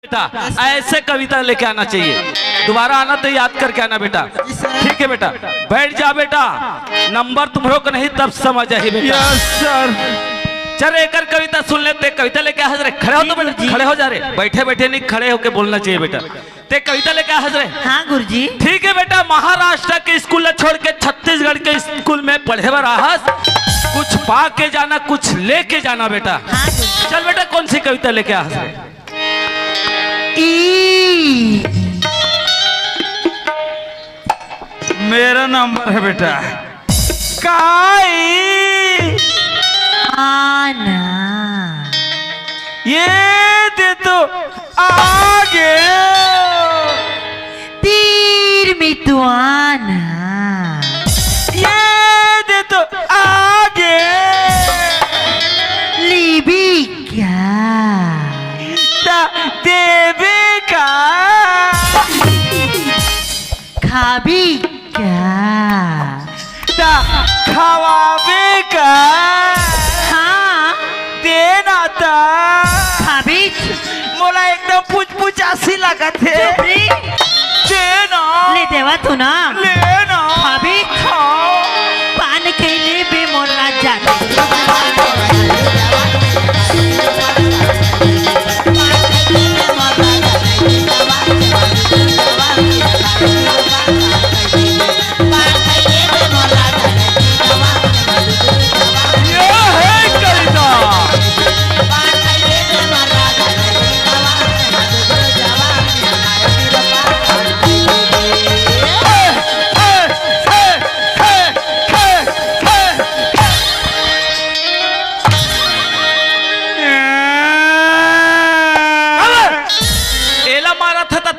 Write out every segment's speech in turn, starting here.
बेटा ऐसे कविता लेके आना चाहिए। दोबारा आना तो याद करके आना बेटा। ठीक है बेटा, बैठ जा बेटा। नंबर तुम्हारे को नहीं तब समझ आई बेटा। Yes sir. चल एक कविता सुन लेते। कविता लेके हाजिर है। खड़े हो तो बेटा, खड़े हो जा रहे, बैठे बैठे नहीं, खड़े होके बोलना चाहिए बेटा। ते कविता लेके हाजिर है। हाँ गुरुजी। ठीक है बेटा। महाराष्ट्र के स्कूल छोड़ के छत्तीसगढ़ के स्कूल में पढ़े बर आहस। कुछ पा के जाना, कुछ लेके जाना बेटा। हाँ चल बेटा, कौन सी कविता लेके हाजिर है? मेरा नंबर है बेटा। काई आना ये दे तो आगे तीर में तू आना ये दे तो आगे लीबी क्या देवे का खाबी क्या खवावे का हाँ देना था। खाबी मोला एकदम पूछ पूछ आसी लगा थे। देना ले देवा तू ना लेना खाबी खाओ। पान के लिए भी मोला जाते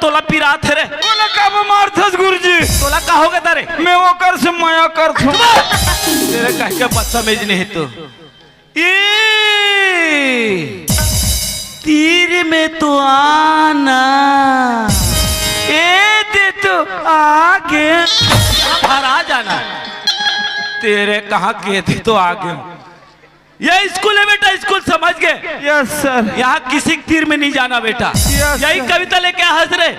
तोला पिरात है रे। बोला कब मारथस गुरुजी? तोला का होगा तारे? मैं वो कर से माया कर थू। तेरे कह के बदतमीज नहीं तो। तीर में तो आना ए दे तो आगे हरा जाना। तेरे कहाँ के थे तो आगे। ये स्कूल है बेटा, स्कूल समझ गए? Yes sir. यहाँ किसी तीर में नहीं जाना बेटा। यही कविता लेके हंस रहे।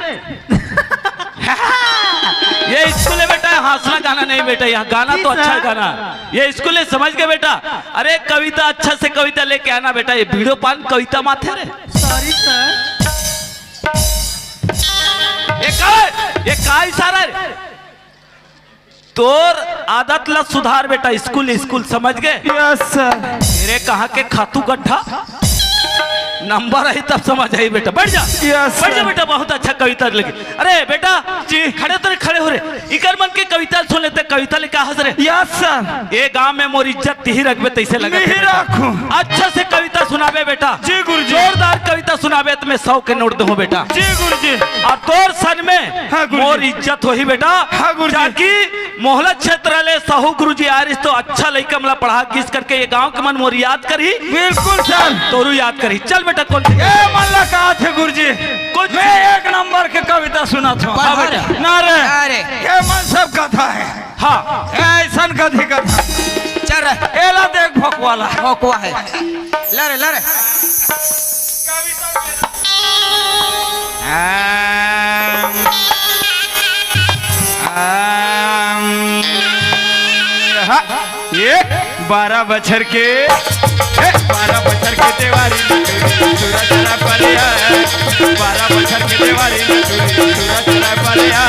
ये स्कूल है बेटा, हंसना गाना नहीं बेटा। यहाँ गाना तो अच्छा है गाना। ये स्कूल है, समझ गए बेटा? अरे कविता अच्छा से कविता लेके आना बेटा। ये वीडियो पान कविता माथे रे। Sorry sir. ये का इशारा है? तोर आदत ला सुधार बेटा। स्कूल स्कूल समझ गए? Yes sir. मेरे कहा के खातू गड्ढा नंबर आई तब समझ आई बेटा। बैठ जा। यस बैठ जा बेटा। बहुत अच्छा कविता लगी। अरे बेटा जी खड़े तो खड़े हो रहे। इकर मन के कविता सुन लेते। कविता लेके हंस रहे। Yes sir. ये गांव में मोर इज्जत ही रखबे तैसे लगे। नहीं रखूं। अच्छा से कविता सुनाबे बेटा। जी गुरुजी। जोरदार कविता सुनाबे तो मैं 100 के नोट दूं बेटा। जी गुरुजी। और तोर सन में हाँ गुरुजी। मोर इज्जत हो ही बेटा। हाँ गुरुजी। जाकि मोहल्ला क्षेत्र ले सहू गुरुजी आरिस तो अच्छा लइका मला पढ़ा किस करके ये गांव के मन मोर याद करी। बिल्कुल सर। तोरू याद करी। चल बेटा कौन सी? ए मल्ला कहा थे गुरुजी? कुछ मैं एक नंबर के कविता सुना था। हाँ बेटा। ना रे ये मन सब कथा है। हाँ ऐसा कथी कथा चल एला देख भोकवाला भोकवा है। लरे लरे ये 12 बछर के 12 बछर के देवारी चूरा चरा पड़े है। 12 बछर के देवारी चूरा चरा पड़े है।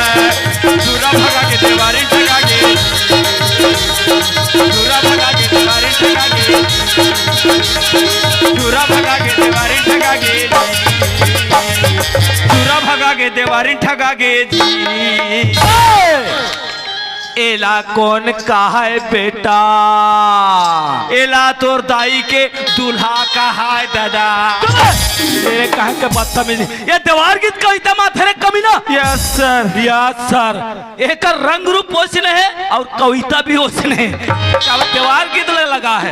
चूरा भगा के देवारी ठगा के चूरा भगा के देवारी ठगा के चूरा भगा के देवारी ठगा के चूरा भगा के देवारी ठगा के एला कौन कहा है बेटा? एला तोर दाई के दूल्हा कहा है दादा। तेरे कहा के बदतमीज। ये देवार गीत कविता माथे रे कमीना। Yes sir. Yes sir. एक रंग रूप ओसने है और कविता भी ओसने है। क्या देवार गीत लगा है?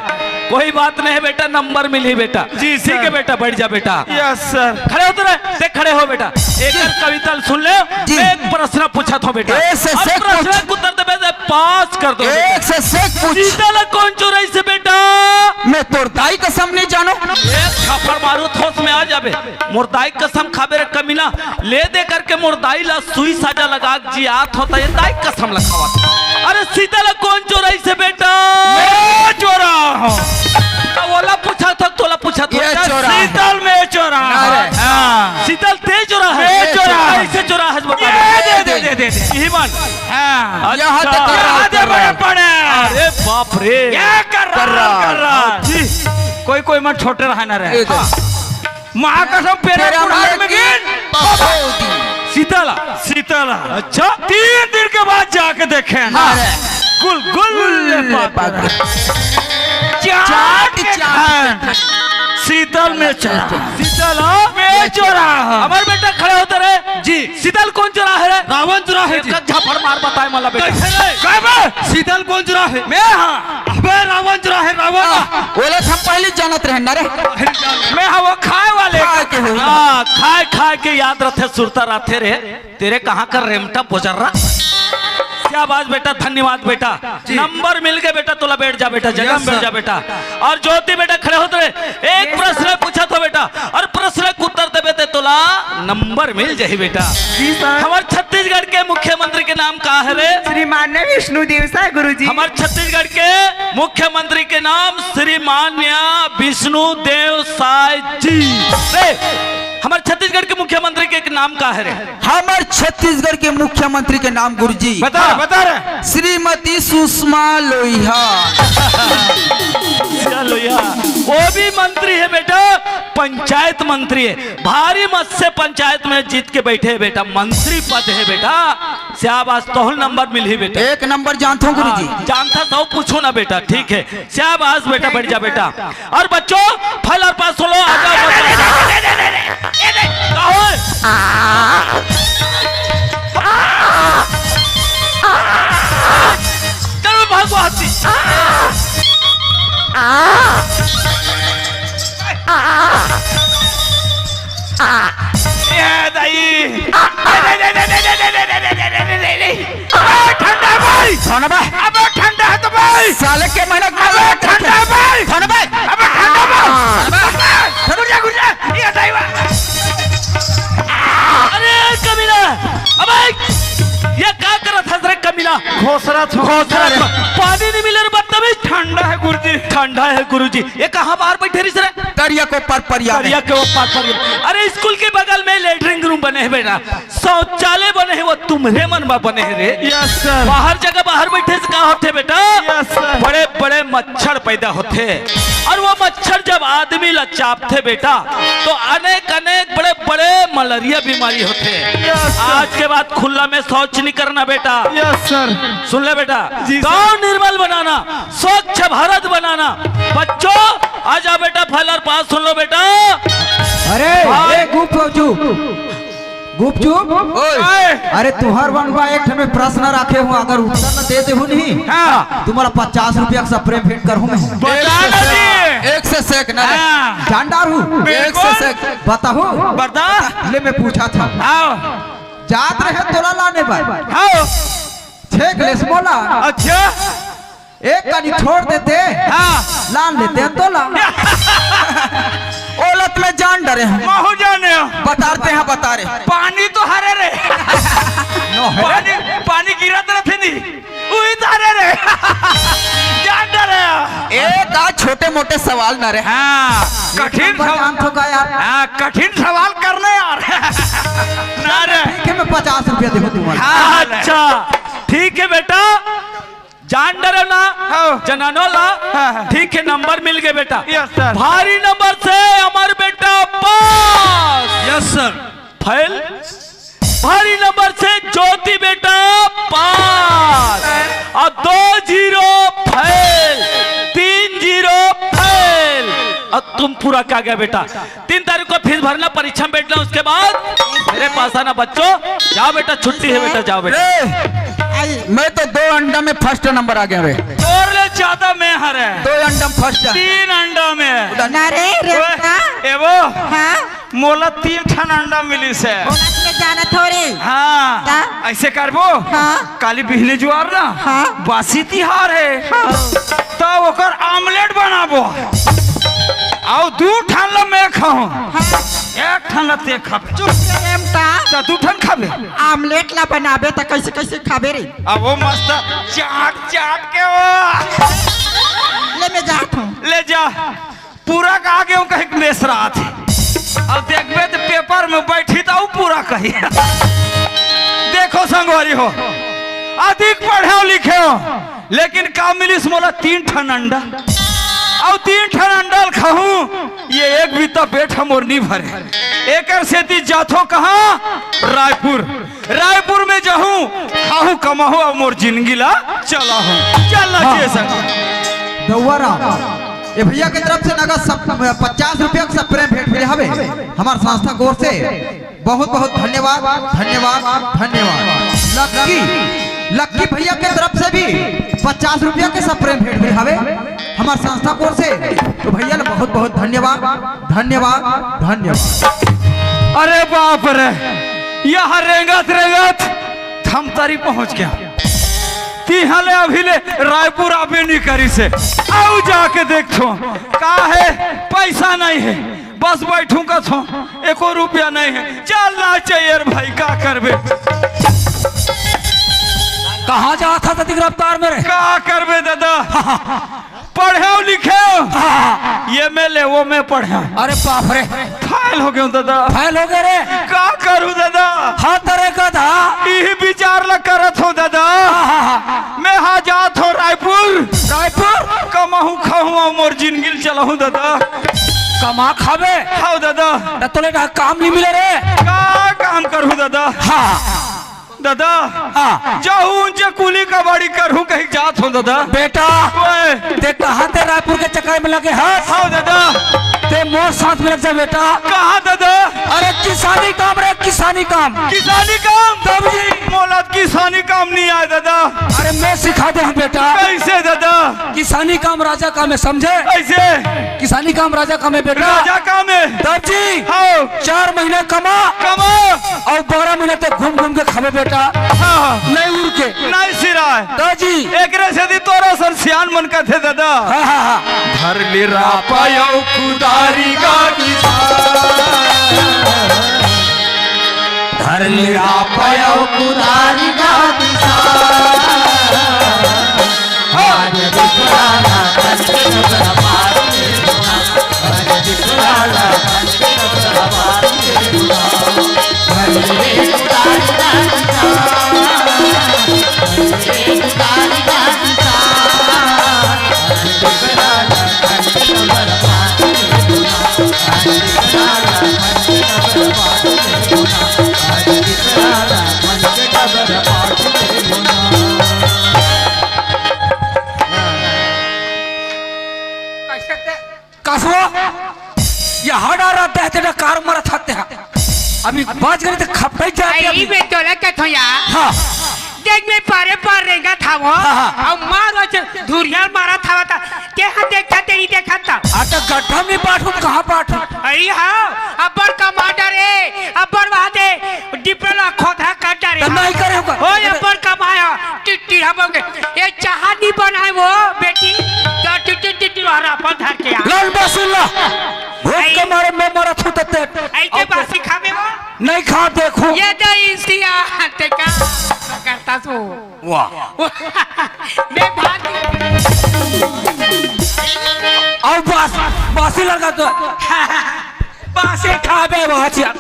कोई बात नहीं है बेटा, नंबर मिली बेटा। जी ठीक है बेटा, बैठ जा बेटा। Yes sir. खड़े होते रहे। देख खड़े हो बेटा। एक कविता सुन ले। मैं एक प्रश्न पूछा था बेटा। ऐसे से प्रश्न को उत्तर दे पास कर दो बेटा। एक से सेक पूछ। शीतल कौन चोराई से बेटा? मैं तोर दाई कसम नहीं जानो। एक थप्पड़ मारू थोस में आ जाबे। मुर्दाई कसम खाबे रे कमीना, ले दे करके मुर्दाई ला सुई साजा लगा जी आत होता ये दाई कसम लखावा। अरे शीतल कौन चोराई से बेटा? मैं चोरा हूँ। ओला पूछा था तोला पूछा था। ये चोरा है। शीतल में चोरा है। हाँ। शीतल ते चोरा है। मैं चोरा है। कैसे चोरा है बता दे। यही मान। हाँ। अच्छा। यहाँ तक कर रहा हूँ। अरे बाप रे क्या कर रहा जी। कोई मत छोटे रहा ना रहे। माँ कसम तेरा मार में शीतला शीतला अच्छा 3 दिन के बाद जाके देखे ना। गुल गुल चाट शीतल में चोरा। शीतल मैं चोरा हूँ। हमारे बेटा खड़े होते रहे जी। शीतल कौन चोरा है? रावण चोरा है। झापड़ मार बताए मला बेटा। शीतल कौन चोरा है? मैं हाँ। अबे रावण चोरा है रावण। बोले हम पहले जानत रहे ना रे मैं हाँ वो खाए वाले खाए के हुई। हाँ खाए के याद रखे सुरता रहते रे। तेरे कहाँ का रेमटा गुजर रहा। क्या बात बेटा, धन्यवाद बेटा। नंबर मिल गए बेटा, तोला बैठ जा बेटा, जगह में बैठ जा बेटा। और ज्योति बेटा खड़े होते रहे। एक प्रश्न पूछा था बेटा और प्रश्न को उत्तर देवे थे तोला नंबर मिल जाही बेटा। जी सर। हमारे छत्तीसगढ़ के मुख्यमंत्री के नाम का है रे? श्रीमान विष्णुदेव साय गुरुजी। हमारे छत्तीसगढ़ के मुख्यमंत्री के नाम श्रीमान्य विष्णुदेव साय जी। हमारे छत्तीसगढ़ के मुख्यमंत्री के नाम का है रे? हमारे छत्तीसगढ़ के मुख्यमंत्री के नाम गुरुजी बता रहे। श्रीमती सुषमा लोहिया। चलो यार वो भी मंत्री है बेटा, पंचायत मंत्री है। भारी मत से पंचायत में जीत के बैठे है बेटा, मंत्री पद है बेटा। शाबाश तोहल नंबर मिल ही बेटा। 1 नंबर जानते हो गुरुजी। जानता था पूछो ना बेटा, ठीक है शाबाश बेटा, बैठ जा बेटा। और बच्चों फल और पास लो आ जाओ। चलो भागो हाथी। ठंडा भाई, थाना भाई अब ठंडा है तो भाई। साले के महीना अब ठंडा है भाई। थाना भाई अब ठंडा भाई। गुर्जा ये ड्राइवर। अरे कमीना, अबे ये क्या कर रहा था रे कमीना? घोसरा पानी नहीं मिले रे बदतमीज। ठंडा है गुरुजी। ठंडा है गुरुजी। ये कहाँ बाहर बैठे रही सर? करिया को पर परिया करिया के वो पार पर। अरे स्कूल के बगल में लेटरिंग रूम बने हैं बेटा, शौचालय बने हैं, वो तुम्हारे मन में बने हैं रे। Yes sir. बाहर जगह बाहर बैठे से कहाँ होते बेटा? Yes sir. बड़े बड़े मच्छर पैदा होते और वो मच्छर जब आदमी ला चापते बेटा तो अनेक अनेक बड़े बड़े मलेरिया बीमारी होते हैं। Yes sir. आज के बाद खुला में शौच नहीं करना बेटा। Yes sir. सुन ले बेटा, जी सर। गांव निर्मल बनाना, स्वच्छ भारत बनाना। बच्चों आजा बेटा, फल और पास सुन लो बेटा। अरे गुप चुप अरे तुहर बनवा एक में प्रश्न रखे हूँ, अगर उत्तर न देते हो नहीं हाँ। तुम्हारा 50 रुपया का स्प्रे भेंट कर हूँ मैं। बता दीजिए। 1 से सेक ना रे। हाँ। जानदार हूँ 1 से सेक। बताओ। बता। ले मैं पूछा था आओ जात रहे तोला लाने पर आओ। छेक लेस बोला अच्छा एक कनी छोड़ देते हाँ। लान लेते हैं तोला। औलत में जान डरे हैं। महू जाने हो। बताते हैं बता रहे। पानी तो हरे रे। पानी गिरा तो थे नहीं, वही तो हरे रे। जान डरे। एक आज छोटे मोटे सवाल न रहे। हाँ कठिन जान सवाल। तो का यार। हाँ कठिन सवाल करने यार। ना रे। ठीक है मैं 50 रुपया देखो तुम्हारा। हाँ अच्छा ठीक है बेटा, जान डरो ना, जनानो ला। ठीक है नंबर मिल गए बेटा। Yes sir. भारी नंबर से हमारे बेटा पास। Yes sir. फैल भारी नंबर से ज्योति बेटा पास। और 2 0 फैल, 3 0 फैल। और तुम पूरा क्या गया बेटा? 3 तारीख को फीस भरना, परीक्षा में बैठना, उसके बाद मेरे पास आना बच्चों। जाओ बेटा, छुट्टी है बेटा, जाओ बेटा। मैं तो 2 अंडा में फर्स्ट नंबर आ गया रे। तोर ले ज्यादा मैं हरे 2 अंडा में फर्स्ट। 3 अंडा में ना रे रेवता एवो हाँ मोला 3 ठन अंडा मिली से बोनस में जाना थोड़ी हाँ का? ऐसे करबो हाँ। काली बिहने जुआर ना हाँ। बासी तिहार है तो ओकर आमलेट बनाबो आओ 2 ठन ला मैं खाऊं 1 ठन ला ते खाबे चुप रे रेवता तो 2 ठन खाबे आमलेट ला बनाबे त कैसे कैसे खाबे रे अब वो मस्त चाट चाट के वो ले मैं जात हूँ ले जा पूरा का आगे हूँ कहीं मेस रहा थी अब देखबे तो पेपर में बैठी तो पूरा कही देखो संगवारी हो अधिक पढ़े हो लिखे हो लेकिन काम मिली मोला 3 ठन अंडा और 3 ठन अंडा खाऊं ये एक भी तो पेट हमोर नहीं भरे एक सेती जाथो कहाँ रायपुर में जाऊं खाऊं कमाऊं और मोर जिंदगी ला चला हूं चलना चाहिए संग दौरा ये भैया की तरफ से नगद 50 रुपया का प्रेम भेंट मिले हवे हमार संस्था की ओर से बहुत बहुत धन्यवाद धन्यवाद धन्यवाद। लक्की भैया के तरफ से भी 50 रुपया के सब प्रेम भेंट मिले हवे हमार संस्था की ओर से तो भैया ने बहुत बहुत धन्यवाद धन्यवाद धन्यवाद। अरे बाप रे यहाँ रेंगत हम तरी पहुंच गया तिहले अभी ले रायपुर अभी नहीं करी से आओ जाके देखो का है पैसा नहीं है बस बैठूंगा तो 1 रुपया नहीं है चलना चाहिए भाई का करबे कहाँ जा था तती गिरफ्तार मेरे का करबे दादा पढ़े लिखे ये मैं ले वो मैं पढ़े अरे बाप रे फाइल हो गया दादा फैल हो गए रे का करूं दादा हाँ तरह का था यही विचार ला करत हो दादा मैं हाँ जात हो रायपुर कमाहू खाऊं और मोर जिंदगी चलाहूं दादा कमा खाबे हाँ दादा न तो लेटा काम नहीं मिले रे का काम करूं दादा हाँ दादा हाँ जाऊं जे कुली कबाड़ी करूं कहीं जात हो दादा बेटा ओए देख कहाँ ते रायपुर के चक्कर में लगे हाथ हाँ दादा ते मोर साथ में लग जा बेटा कहाँ दादा अरे किसानी काम रे किसानी काम तब जी मोला किसानी काम नहीं आया दादा अरे मैं सिखा दे हूँ बेटा कैसे दादा किसानी काम राजा काम है समझे कैसे किसानी काम राजा काम है बेटा राजा काम है तब जी हाँ 4 महीने कमा कमा और 12 महीने तक घूम घूम के खावे बेटा हाँ नहीं उड़ के नहीं सिरा दादी एक से दी तोरा सर सियान मन का थे दादा हाँ हाँ हाँ धर ले रापायो कुदारी का धर ले रापायो कुदारी का तेरा कार मारा थाते हैं अभी बाज गए तो खपे जाते आई बे तोला के थोया हाँ देख में पारे पार रेंगा था वो और मार वच धुरियाल मारा था ते हाथ देखता तेरी देखा था आता गड्ढा में बाटू कहाँ बाटू अरे हाँ अब्बर कमांडर है अब्बर वहाँ दे डिप्लोमा खोदा काटा रे नहीं करे होगा ओ अब्बर कमाया टिट्टी हम ये चाहनी बनाए वो बेटी तो टिट्टी हरा पर धर के लाल बसुल्ला भूख के मारे मैं मरा थू तते ऐसे बासी खावे वो नहीं खा देखो ये तो इंसिया ते का करता सो वाह मैं भाग और बासी लगा तो बासी खावे वो हचिया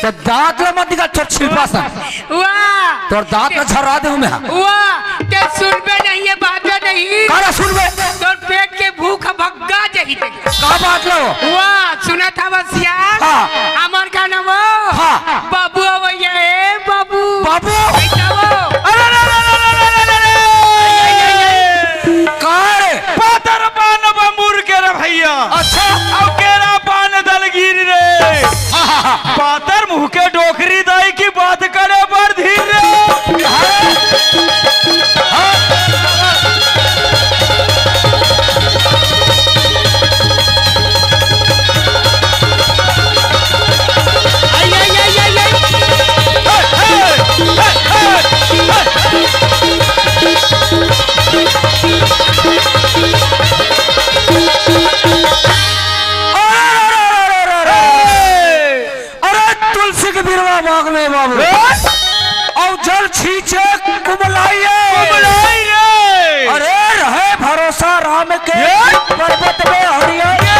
तो दांत ले मत दिखा छोट छिलपा सा वाह तो दांत में झरा दे मैं वाह ते सुनबे नहीं ये बात नहीं कारा सुनबे तोर पेट के भूख भग्गा जही ते का बात लो वाह सुना था बसिया हाँ अमर का नाम हाँ बाबू भैया ए बाबू बाबू अरे पातर पान बमुर के रे भैया अच्छा अब केरा पान दलगिर रे पातर मुंह के डोकरी दाई की बात करे दिमाग में बाबू और जल छींचे कुमलाइए अरे रहे भरोसा राम के पर्वत में हरियाणा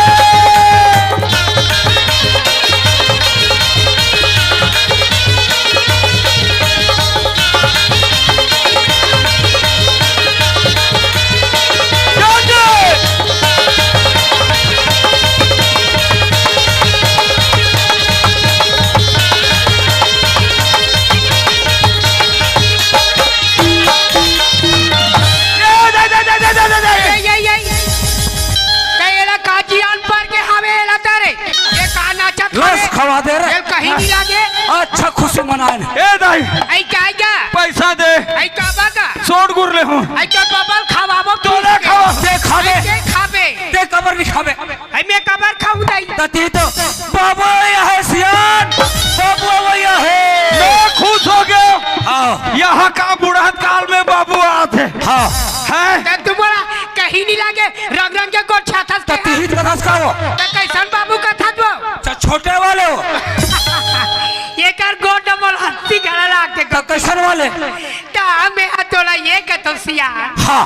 खवा दे रहे कहीं नहीं लागे अच्छा खुशी मनाए ए दाई आई क्या पैसा दे आई काबा का सोट गुर ले हूं आई का बबल खावाबो तोले खावा दे खावे के खाबे ते कबर नहीं खावे आई मैं कबर खाऊ दाई तती तो बाबू यह है सियान बाबू यह है मैं खुश हो गया हाँ यहाँ का बुढ़ात काल में बाबू आते हाँ है तुम्हारा कहीं नहीं लागे रंग रंग के कोट छाता तती ही का धस खाओ कैसन बाबू का था तो छोटे वाले हो ये कर गोट डबल हंसी गला लागते तो कैसन वाले ता मैं हतोला ये कतो सिया हाँ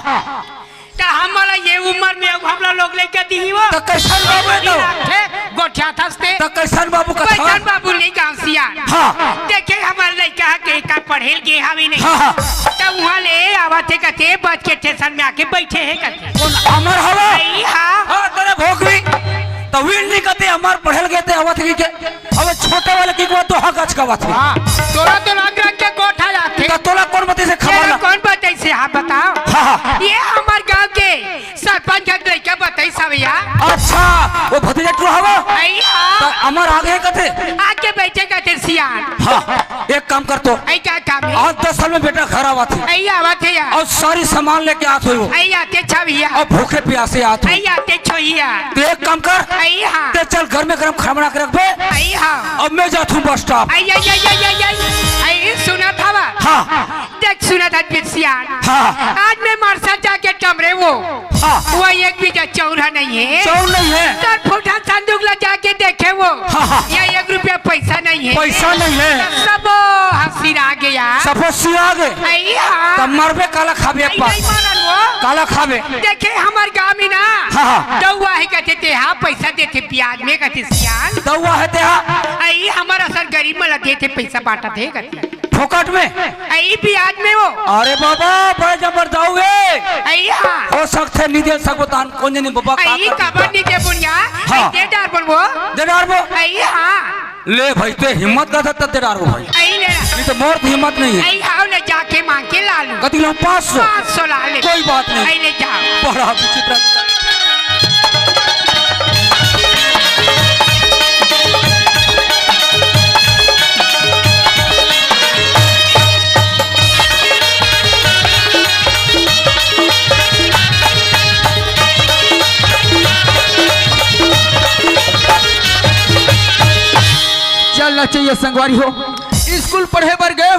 ता हमारा ये उम्र में हमला लोग लेके दी वो तो कैसन बाबू है तो गोठा थसते तो कैसन बाबू का था कैसन बाबू नहीं गांव सिया हाँ देखे हमारे लड़का के का पढ़ेल के हवी नहीं हाँ तो वहाँ ले आवाते कते बच के स्टेशन में आके बैठे हैं कते अमर हवा आई हाँ हाँ तेरे भोगवी तो वीर नहीं कहते हमार पढ़ल गए थे हवा थे के अब छोटे वाले की बात तो हक आज का बात है हाँ तोरा तो रंग रंग के गोठा जाते तो तोला कौन बते से खबर ये ना कौन बताई से हाँ बताओ हाँ ये हमारे गांव के सरपंच का लड़का बताई सभैया अच्छा वो भतीजा तू हवा आई तो हाँ हमार आगे कहते आके बैठे कहते सियान हाँ एक काम कर तो आई क्या काम है आज 10 साल में बेटा घर आवा थे आई आवाज है यार और सारी सामान लेके आते हो आई आते छविया और भूखे प्यासे आते आई आते छोइया तो एक काम कर आई हाँ ते चल घर में गरम खाना बना के रख बे आई हाँ अब मैं जाता हूँ बस स्टॉप आई आई आई आई आई आई आई सुना था वा हाँ देख सुना था सियान हाँ आज मैं मरसा जाके टमरे वो हाँ एक बीजा चौरा नहीं है चौर नहीं है सर फूटा संदूक ला जाके देखे वो हाँ। या 1 रुपया पैसा नहीं है पैसा नहीं है सब हंसी आ गया सपोसी आ गए आई हाँ तब मरबे काला खाबे आई अप्पा नहीं मानल वो काला खाबे देखे हमारे गाँव में ना हाँ। दौआ है कहते थे हाँ पैसा देते प्याज में कहते सियान दवा है ते आई हमारा सर गरीब में लगे थे पैसा बांटा थे कहते फोकट में आई प्याज में वो अरे बाबा बड़े जबर जाओगे आई हाँ हो सकते नहीं दे सको तान कौन नहीं बाबा आई कबर नहीं दे बुनिया हाँ। आई दे डार बन वो दे डार वो आई हाँ ले भाई ते हिम्मत का था दे डार वो भाई आई ले नहीं तो मोर हिम्मत नहीं है आई हाँ ले जाके मांग के ला लूं कति लो 500 500 ला ले कोई बात नहीं आई ले जाओ बड़ा विचित्र चलना चाहिए संगवारी हो स्कूल पढ़े बर गए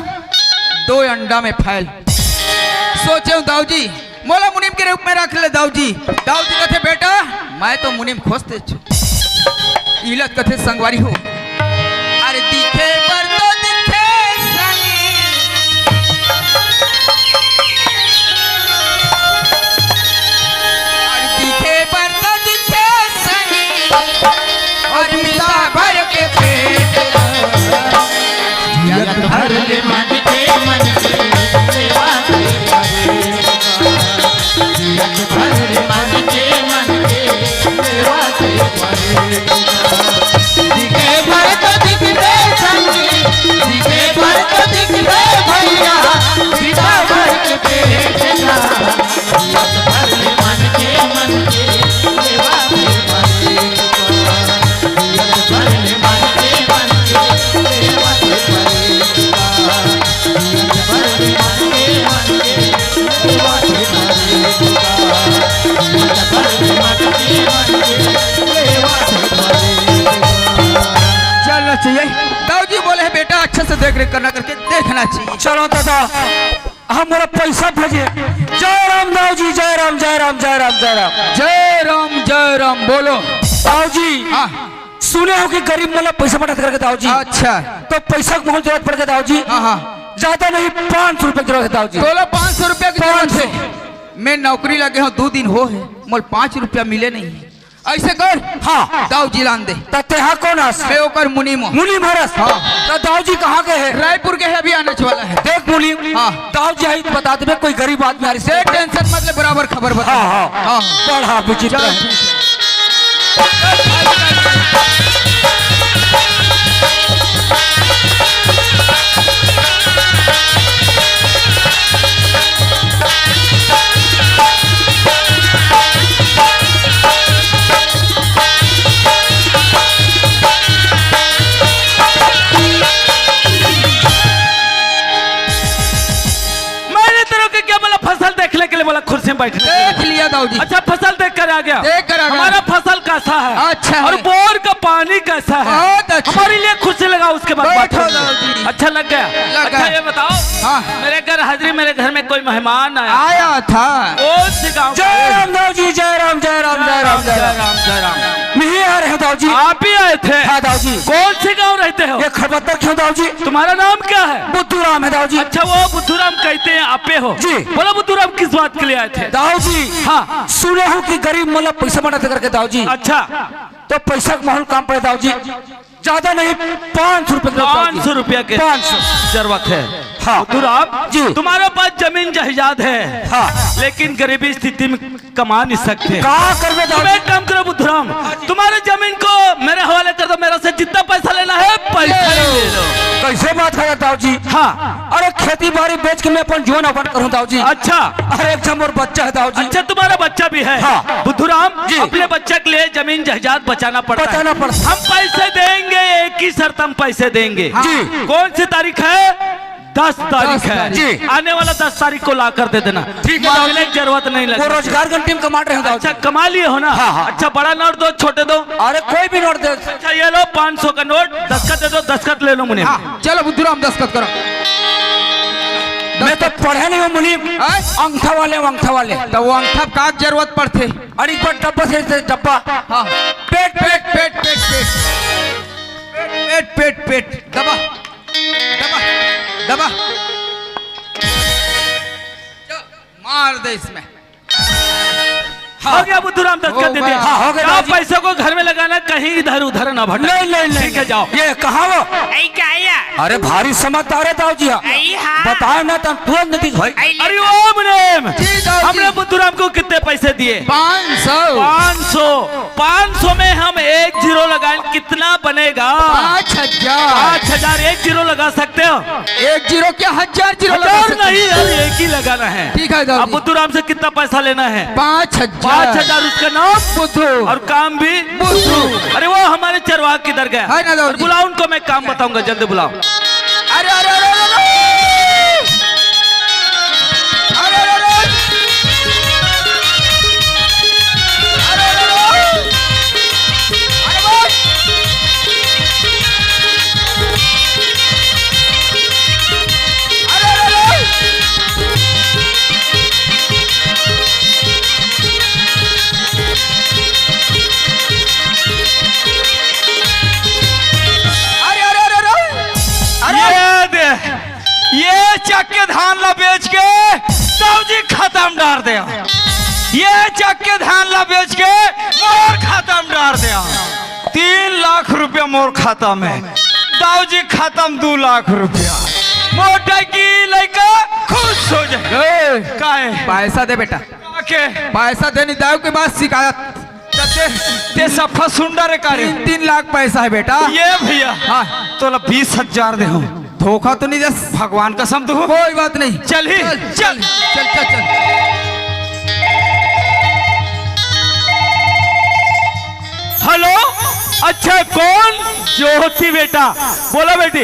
2 अंडा में फैल सोचे दाऊ जी मोला मुनीम के रूप में रख ले दाऊ जी कथे बेटा मैं तो मुनीम खोजते छु इलत कथे संगवारी हो अरे दिखे पर तो दिखे संगी अरे दिखे पर तो दिखे संगी और मिला भर के पेट जियत भर ले मन के सेवा जियत भर ले मन के सेवा दिखे भर तो दिखते संगी दिखे भर तो दिखते भैया सीता भर के पेट जियत भर ले मन के सेवा चलना चाहिए दाऊ जी बोले है बेटा अच्छे से देख रेख करना करके देखना चाहिए चलो दादा हमारा पैसा भेजे जय राम दाऊ जी जय राम जय राम जय राम जय राम जय राम बोलो दाऊ जी हाँ सुने हो कि गरीब मतलब पैसा मदद करके दाऊ जी। अच्छा तो पैसा की बहुत जरूरत पड़ गया दाऊ जी। हाँ हाँ ज्यादा नहीं 500 रुपए की जरूरत है दाऊ जी। तोला 500 रुपया की जरूरत है। मैं नौकरी लगे हूँ 2 दिन हो है, मोल 5 रुपया मिले नहीं। ऐसे कर हाँ दाऊ जी लान दे। तेहा कौन आस मैं ओकर मुनीम हूँ। मुनीम हरस। हाँ। तो दाऊ जी कहाँ के है? रायपुर के है, अभी आने वाला है। देख मुनीम, हाँ। दाऊ जी आई तो बता दे कोई गरीब आदमी आ रही से टेंशन मतलब बराबर खबर बता। हाँ हाँ हाँ पढ़ा विचित्र चलो, है। ठीक है। मैंने तेरे को क्या बोला? फसल देखने के लिए बोला, कुर्सी में बैठने के लिए। देख लिया दाऊ जी। अच्छा फसल देख कर आ गया। देख कर आ गया। हमारा फसल कैसा है? अच्छा है। और बोर का पानी कैसा है? बहुत अच्छा। हमारे लिए कुर्सी लगाओ, उसके बाद बात बैठो करेंगे। दाऊ जी। अच्छा लग गया? लग अच्छा गया। ये बताओ, हाँ। मेरे घर हाजिरी, मेरे घर में कोई मेहमान आया, आया था। कौन से गाँव का? जय राम दाऊ जी, जय राम जय राम जय राम जय राम। जय राम। नहीं आ रहे हैं दाऊ जी। आप ही आए थे? हाँ दाऊ जी। कौन से गाँव रहते हो? ये खरबत्ता क्यों दाऊ जी? तुम्हारा नाम क्या है? बुद्धू राम है दाऊ जी। अच्छा वो बुद्धूराम कहते हैं, आपे हो? जी। बोला बुद्धूराम किस बात के लिए आए थे? दाऊ जी हाँ। सुने हो कि गरीब मतलब पैसा मदद करके दाऊ जी। अच्छा तो पैसा का माहौल काम पड़े दाऊ जी। ज्यादा नहीं 500 रुपए 500 रुपया के 500 जरूरत है। हाँ। बुद्धूराम जी। तुम्हारे पास जमीन जायदाद है, हाँ। लेकिन गरीबी स्थिति में कमा नहीं सकते। कहा करवे दाऊ तुम जी? एक काम करो बुद्धूराम, तुम्हारे जमीन को मेरे हवाले कर दो, मेरे से जितना पैसा लेना है पैसा ही ले लो। कैसे बात कर दाऊ जी? हाँ। अरे खेती बाड़ी बेच के मैं अपन जीवन अपन करूँ दाऊ जी। अच्छा अरे एक और बच्चा है दाऊ जी। अच्छा तुम्हारा बच्चा भी है? हाँ। बुद्धूराम जी। अपने बच्चे के लिए जमीन जायदाद बचाना पड़ता है। बचाना पड़ता है। हम पैसे देंगे, एक ही शर्त हम पैसे देंगे। जी। कौन सी तारीख है? 10 तारीख है। जी। आने वाला 10 तारीख को ला कर दे देना। ठीक है। मांगने की जरूरत नहीं वो लगेगी। रोजगार का टीम कमा रहे हैं दाऊ जी। अच्छा कमा लिए हो ना? हाँ, हाँ। अच्छा बड़ा नोट दो, छोटे दो? अरे कोई भी नोट दे। अच्छा ये लो 500 का नोट, दस्खत दे दो, दस्खत ले लो मुझे। हाँ चलो बुद्धूराम दस्तखत करो। मैं तो पढ़े नहीं हूँ मुनीम। हैं? अंगठा वाले अंगठा वाले। तो वो अंगठा का जरूरत पड़ते। अरे एक बार डब्बा से डब्बा। हाँ पेट पेट पेट पेट पेट पेट पेट पेट दबा दबा दबा मार दे इसमें। हो गया बुद्धूराम, दस्खत दे दिया। हाँ, हो गया जाओ, दादी। पैसे को घर में लगाना, कहीं इधर उधर ना भटक। नहीं नहीं नहीं ठीक है जाओ। ये कहा वो? आई क्या आया? अरे भारी समझदार है दाऊ जी। आई हाँ। बताओ ना तो तुरंत नतीज भाई। आई ले। अरे ओ मुनीम, जी दाऊ जी। हमने बुद्धूराम को कितने पैसे दिए? 500 500 में हम 1 जीरो लगाएं, कितना बनेगा? 5000 5000। 1 जीरो लगा सकते हो? 1 जीरो क्या 1000 जीरो लगा हजार सकते हैं। नहीं, अब एक ही लगाना है। ठीक है दाऊ अब जी। बुद्धूराम से कितना पैसा लेना है? 5000 5000। उसका नाम बुद्धू और काम भी बुद्धू। अरे वो हमारे चरवाह किधर गया? है ना दाऊ और जी। बुलाओ उनको, मैं काम बताऊंगा, जल्दी बुलाओ। अरे अरे अरे अरे अरे अरे अरे अरे ये दे, ये चक के धान ला बेच के दाऊ जी खत्म डाल दिया। ये चक के धान ला बेच के मोर खत्म डाल दिया। 3 लाख रुपया मोर खाता में, दाऊ जी खत्म 2 लाख रुपया। मोटा की लड़का खुश हो जाए। काहे? पैसा दे बेटा, के पैसा देने दाऊ के बाद शिकायत। ते सफा सुंदर कार्य। 3 लाख पैसा है बेटा। ये भैया हाँ तो 20,000 दे हूँ। धोखा तो नहीं दे। भगवान कसम तो कोई बात नहीं। चल ही चल चल। चल चल चल। हेलो, अच्छा कौन? ज्योति बेटा, बोला बेटी।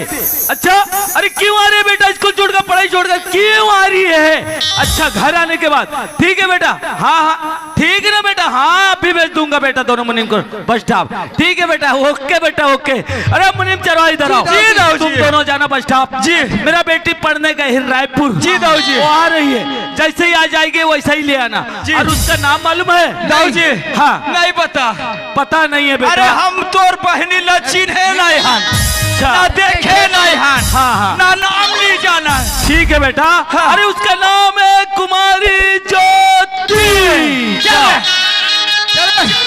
अच्छा अरे क्यों आ रही है बेटा? स्कूल छोड़कर, पढ़ाई छोड़कर क्यों आ रही है? अच्छा घर आने के बाद ठीक है बेटा। हाँ हाँ ठीक है ना बेटा? हाँ भी भेज दूंगा बेटा दोनों मुनीम को बस स्टॉप। ठीक है बेटा, ओके बेटा ओके। अरे मुनीम चलो इधर आओ। जी दाऊ जी। तुम दोनों जाना बस स्टॉप। जी। मेरा बेटी पढ़ने गई है रायपुर। जी दाऊ जी। वो आ रही है, जैसे ही आ जाएगी वैसा ही ले आना। जी। और उसका नाम मालूम है दाऊ जी? हाँ नहीं पता। पता नहीं है बेटा। अरे हम तोर बहनी न चिन्हे नहीं हन, ना देखे नहीं हन, हाँ हाँ ना नाम नहीं जाना। ठीक है बेटा। अरे उसका नाम है कुमारी ज्योति। चलो चलो।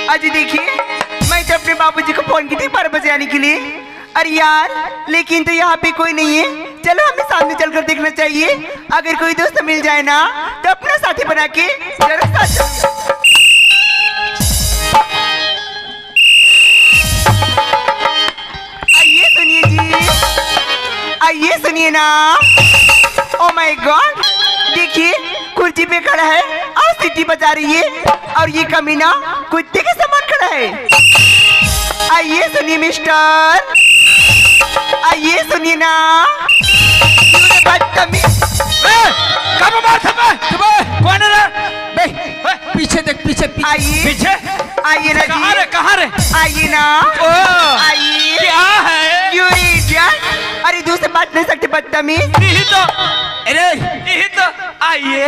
अजी देखिए, मैं तो अपने बाबूजी को फोन की थी 12 बजे आने के लिए। अरे यार, लेकिन तो यहाँ पे कोई नहीं है। चलो हमें सामने चलकर देखना चाहिए। अगर कोई दोस्त मिल जाए ना तो अपना साथी बना के जरा साथ। आइए सुनिए जी, आइए सुनिए ना। ओ माय गॉड, देखिए कुर्सी पे खड़ा है और सीटी बजा रही है, और ये कमीना कुत्ते के समान खड़ा है। आइए सुनिए मिस्टर, आइए सुनिए ना। कौन है रे? पीछे देख, पीछे पीछे। आइए पीछे आइए ना कहाँ रे, जी, कहाँ रे? आइए ना। ओ, आइए। क्या है? You idiot! अरे दूर से बात नहीं सकते बदतमीज। यही तो, अरे यही तो आइए।